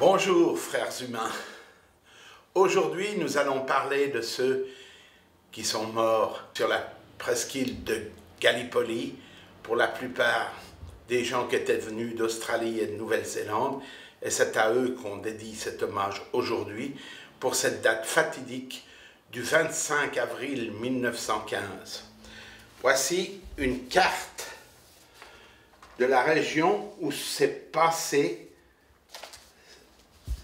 Bonjour frères humains. Aujourd'hui nous allons parler de ceux qui sont morts sur la presqu'île de Gallipoli, pour la plupart des gens qui étaient venus d'Australie et de Nouvelle-Zélande, et c'est à eux qu'on dédie cet hommage aujourd'hui pour cette date fatidique du 25 avril 1915. Voici une carte de la région où s'est passée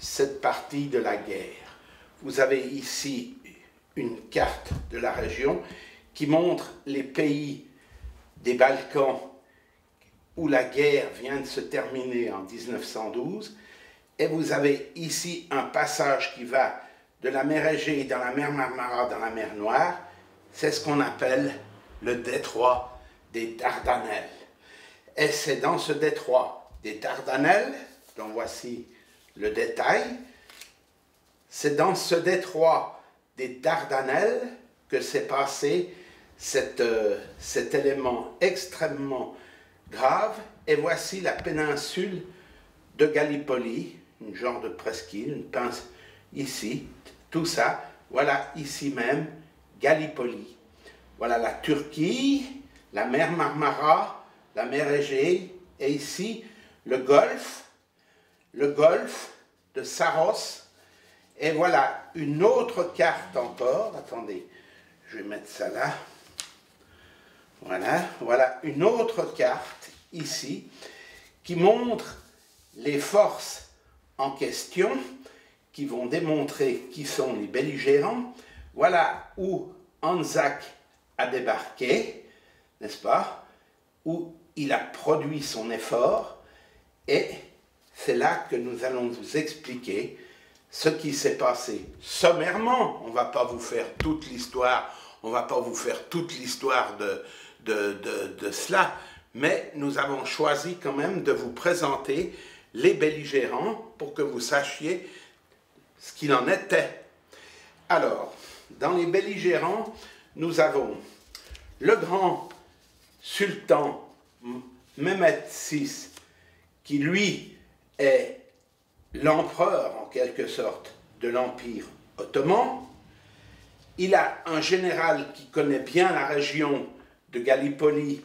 cette partie de la guerre. Vous avez ici une carte de la région qui montre les pays des Balkans où la guerre vient de se terminer en 1912, et vous avez ici un passage qui va de la mer Égée dans la mer Marmara dans la mer Noire. C'est ce qu'on appelle le détroit des Dardanelles. Et c'est dans ce détroit des Dardanelles, dont voici le détail, c'est dans ce détroit des Dardanelles que s'est passé cet élément extrêmement grave. Et voici la péninsule de Gallipoli, une genre de presqu'île, une pince ici, tout ça, voilà ici même, Gallipoli. Voilà la Turquie, la mer Marmara, la mer Égée, et ici le golfe de Saros. Et voilà une autre carte encore. Attendez, je vais mettre ça là. Voilà une autre carte ici qui montre les forces en question, qui vont démontrer qui sont les belligérants. Voilà où Anzac a débarqué, n'est-ce pas, où il a produit son effort, et c'est là que nous allons vous expliquer ce qui s'est passé sommairement. On ne va pas vous faire toute l'histoire, de cela, mais nous avons choisi quand même de vous présenter les belligérants pour que vous sachiez ce qu'il en était. Alors, dans les belligérants, nous avons le grand sultan Mehmed VI, qui lui est l'empereur en quelque sorte de l'Empire ottoman. Il a un général qui connaît bien la région de Gallipoli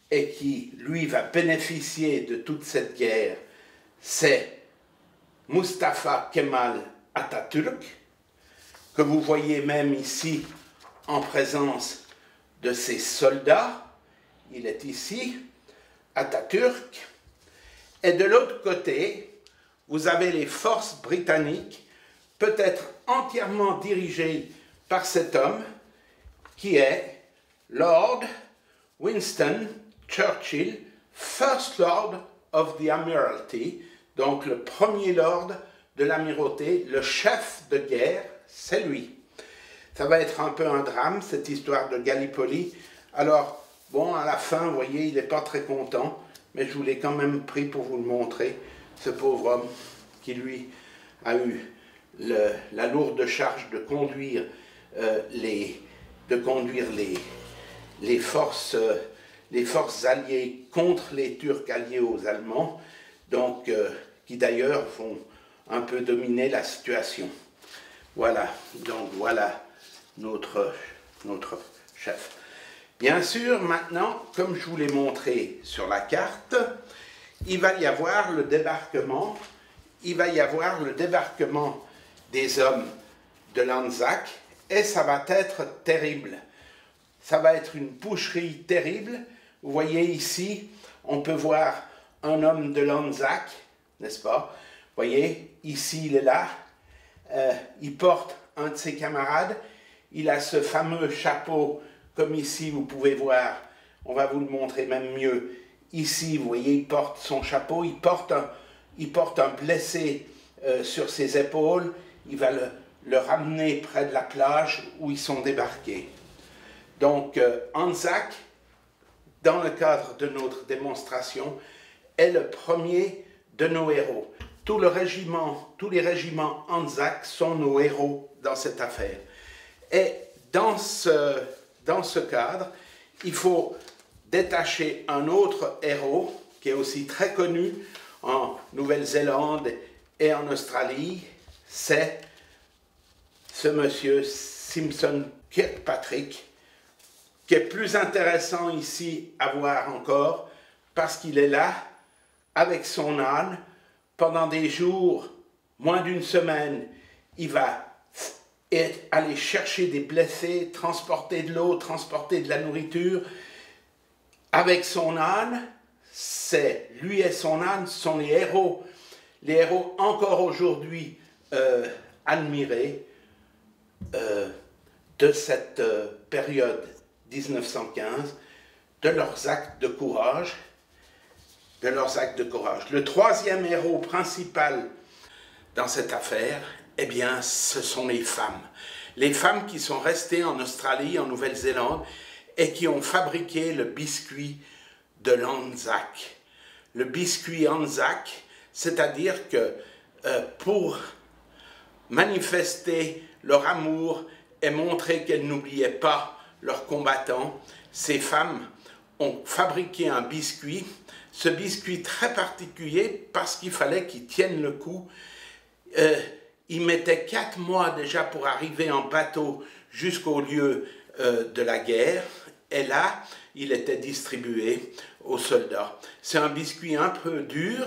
et qui lui va bénéficier de toute cette guerre, c'est Mustafa Kemal Atatürk, que vous voyez même ici en présence de ses soldats. Il est ici, Atatürk. Et de l'autre côté, vous avez les forces britanniques, peut-être entièrement dirigées par cet homme, qui est Lord Winston Churchill, First Lord of the Admiralty, donc le premier lord de l'amirauté, le chef de guerre, c'est lui. Ça va être un peu un drame, cette histoire de Gallipoli. Alors, bon, à la fin, vous voyez, il n'est pas très content, mais je vous l'ai quand même pris pour vous le montrer, ce pauvre homme qui, lui, a eu la lourde charge de conduire les forces alliées contre les Turcs alliés aux Allemands, donc qui d'ailleurs vont un peu dominer la situation. Voilà, donc voilà notre chef. Bien sûr, maintenant, comme je vous l'ai montré sur la carte, il va y avoir le débarquement des hommes de l'Anzac, et ça va être terrible. Ça va être une boucherie terrible. Vous voyez ici, on peut voir un homme de l'Anzac, n'est-ce pas? Vous voyez, ici il est là, il porte un de ses camarades, il a ce fameux chapeau, comme ici vous pouvez voir, on va vous le montrer même mieux. Ici, vous voyez, il porte son chapeau, il porte un blessé sur ses épaules, il va le ramener près de la plage où ils sont débarqués. Donc, Anzac, dans le cadre de notre démonstration, est le premier de nos héros. Tous les régiments Anzac sont nos héros dans cette affaire. Et dans ce cadre, il faut détacher un autre héros qui est aussi très connu en Nouvelle-Zélande Et en Australie, c'est ce monsieur Simpson Kirkpatrick, qui est plus intéressant ici à voir encore, parce qu'il est là, avec son âne, pendant des jours, moins d'une semaine, il va aller chercher des blessés, transporter de l'eau, transporter de la nourriture, avec son âne. Lui et son âne sont les héros encore aujourd'hui admirés de cette période 1915, de leurs actes de courage, Le troisième héros principal dans cette affaire, eh bien, ce sont les femmes. Les femmes qui sont restées en Australie, en Nouvelle-Zélande, et qui ont fabriqué le biscuit de l'Anzac. Le biscuit Anzac, c'est-à-dire que pour manifester leur amour et montrer qu'elles n'oubliaient pas leurs combattants, ces femmes ont fabriqué un biscuit, ce biscuit très particulier parce qu'il fallait qu'il tienne le coup. Il mettait 4 mois déjà pour arriver en bateau jusqu'au lieu de la guerre, et là, il était distribué aux soldats. C'est un biscuit un peu dur,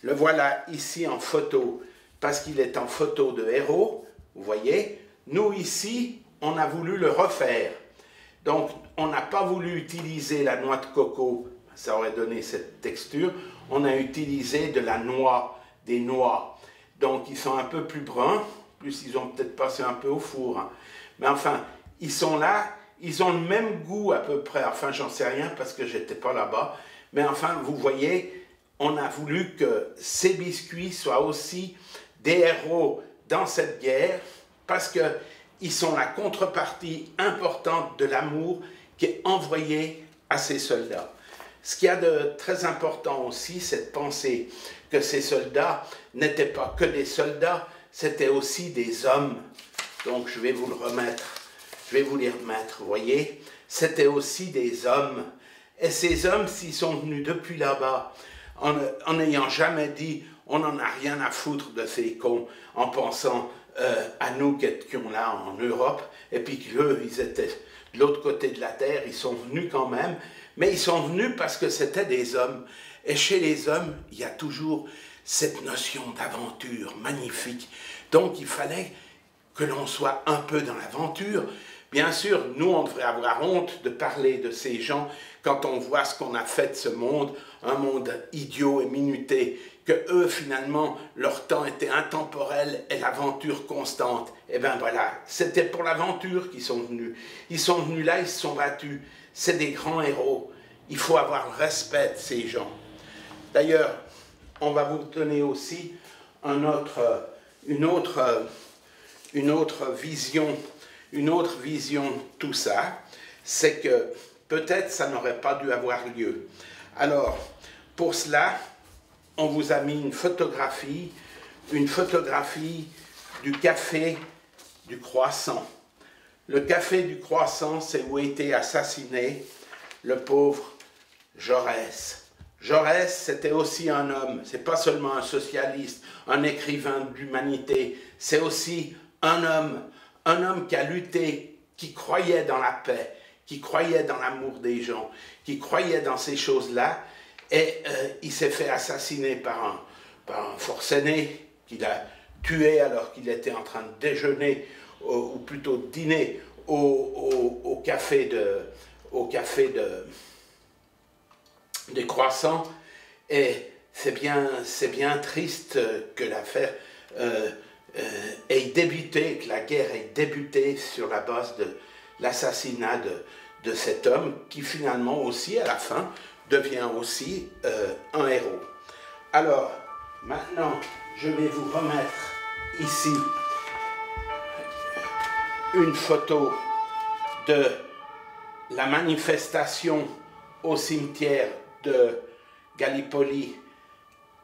le voilà ici en photo, parce qu'il est en photo de héros, vous voyez. Nous ici, on a voulu le refaire. Donc, on n'a pas voulu utiliser la noix de coco, ça aurait donné cette texture. On a utilisé de la noix, des noix. Donc, ils sont un peu plus bruns, plus ils ont peut-être passé un peu au four. Hein. Mais enfin, ils sont là, ils ont le même goût à peu près. Enfin, j'en sais rien parce que j'étais pas là-bas. Mais enfin, vous voyez, on a voulu que ces biscuits soient aussi des héros dans cette guerre parce qu'ils sont la contrepartie importante de l'amour qui est envoyé à ces soldats. Ce qu'il y a de très important aussi, c'est de penser que ces soldats n'étaient pas que des soldats, c'était aussi des hommes. Donc je vais vous le remettre, je vais vous les remettre, vous voyez. C'était aussi des hommes. Et ces hommes, s'ils sont venus depuis là-bas, en n'ayant jamais dit « on n'en a rien à foutre de ces cons », en pensant à nous qui étions là en Europe, et puis qu'eux, ils étaient de l'autre côté de la terre, ils sont venus quand même, mais ils sont venus parce que c'était des hommes. Et chez les hommes, il y a toujours cette notion d'aventure magnifique. Donc il fallait que l'on soit un peu dans l'aventure. Bien sûr, nous, on devrait avoir honte de parler de ces gens quand on voit ce qu'on a fait de ce monde, un monde idiot et minuté, que eux, finalement, leur temps était intemporel et l'aventure constante. Et bien voilà, c'était pour l'aventure qu'ils sont venus. Ils sont venus là, ils se sont battus. C'est des grands héros. Il faut avoir le respect de ces gens. D'ailleurs, on va vous donner aussi une autre vision de tout ça. C'est que peut-être ça n'aurait pas dû avoir lieu. Alors, pour cela, on vous a mis une photographie du café du Croissant. Le café du Croissant, c'est où a été assassiné le pauvre Jaurès. Jaurès, c'était aussi un homme, c'est pas seulement un socialiste, un écrivain de l'humanité, c'est aussi un homme qui a lutté, qui croyait dans la paix, qui croyait dans l'amour des gens, qui croyait dans ces choses-là, et il s'est fait assassiner par un forcené qu'il a tué alors qu'il était en train de déjeuner, ou plutôt de dîner, au café des Croissants. Et c'est bien triste que l'affaire ait débuté, que la guerre ait débuté sur la base de l'assassinat de cet homme qui finalement aussi, à la fin, devient aussi un héros. Alors, maintenant, je vais vous remettre ici une photo de la manifestation au cimetière de Gallipoli,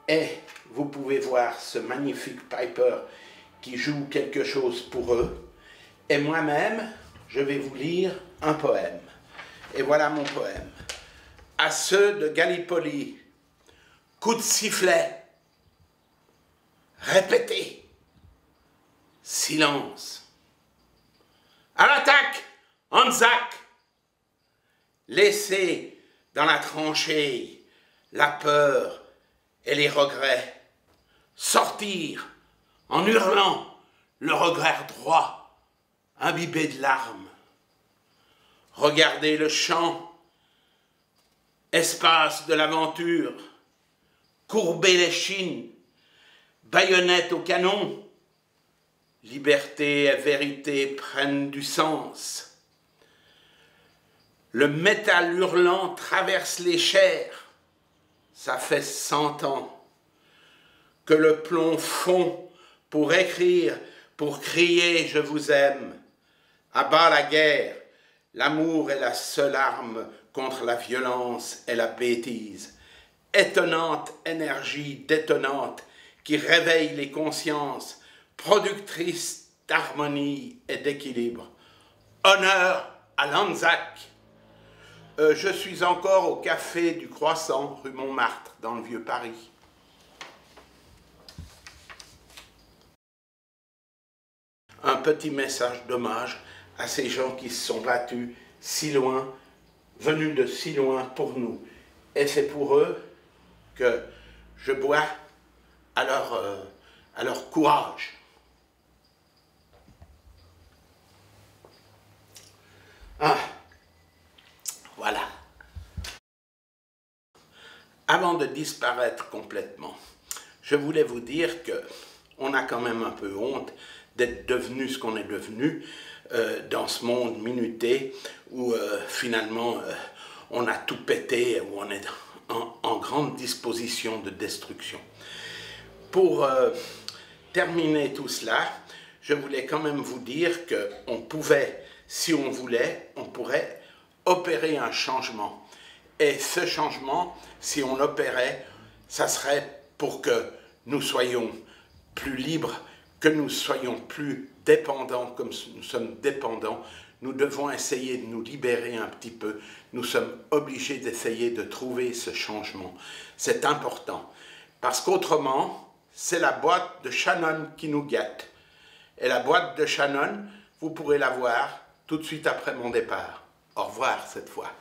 et vous pouvez voir ce magnifique piper qui joue quelque chose pour eux. Et moi-même, je vais vous lire un poème. Et voilà mon poème. À ceux de Gallipoli, coup de sifflet, Répétez. Silence. À l'attaque, Anzac. Laissez dans la tranchée la peur et les regrets. Sortir en hurlant le regard droit, imbibé de larmes. Regardez le champ, espace de l'aventure, courber les chines, baïonnette au canon, liberté et vérité prennent du sens. Le métal hurlant traverse les chairs, ça fait 100 ans que le plomb fond pour écrire, pour crier « je vous aime ». À bas la guerre, l'amour est la seule arme contre la violence et la bêtise. Étonnante énergie détonnante qui réveille les consciences, productrice d'harmonie et d'équilibre. Honneur à l'Anzac. Je suis encore au café du Croissant, rue Montmartre, dans le Vieux Paris. Un petit message d'hommage à ces gens qui se sont battus si loin, venus de si loin pour nous. Et c'est pour eux que je bois à leur courage. Ah, voilà. Avant de disparaître complètement, je voulais vous dire que on a quand même un peu honte d'être devenu ce qu'on est devenu dans ce monde minuté où finalement on a tout pété, où on est en grande disposition de destruction. Pour terminer tout cela, je voulais quand même vous dire qu'on pouvait, si on voulait, on pourrait opérer un changement. Et ce changement, si on l'opérait, ça serait pour que nous soyons plus libres, que nous soyons plus dépendants comme nous sommes dépendants. Nous devons essayer de nous libérer un petit peu. Nous sommes obligés d'essayer de trouver ce changement. C'est important. Parce qu'autrement, c'est la boîte de Shannon qui nous guette. Et la boîte de Shannon, vous pourrez la voir tout de suite après mon départ. Au revoir cette fois.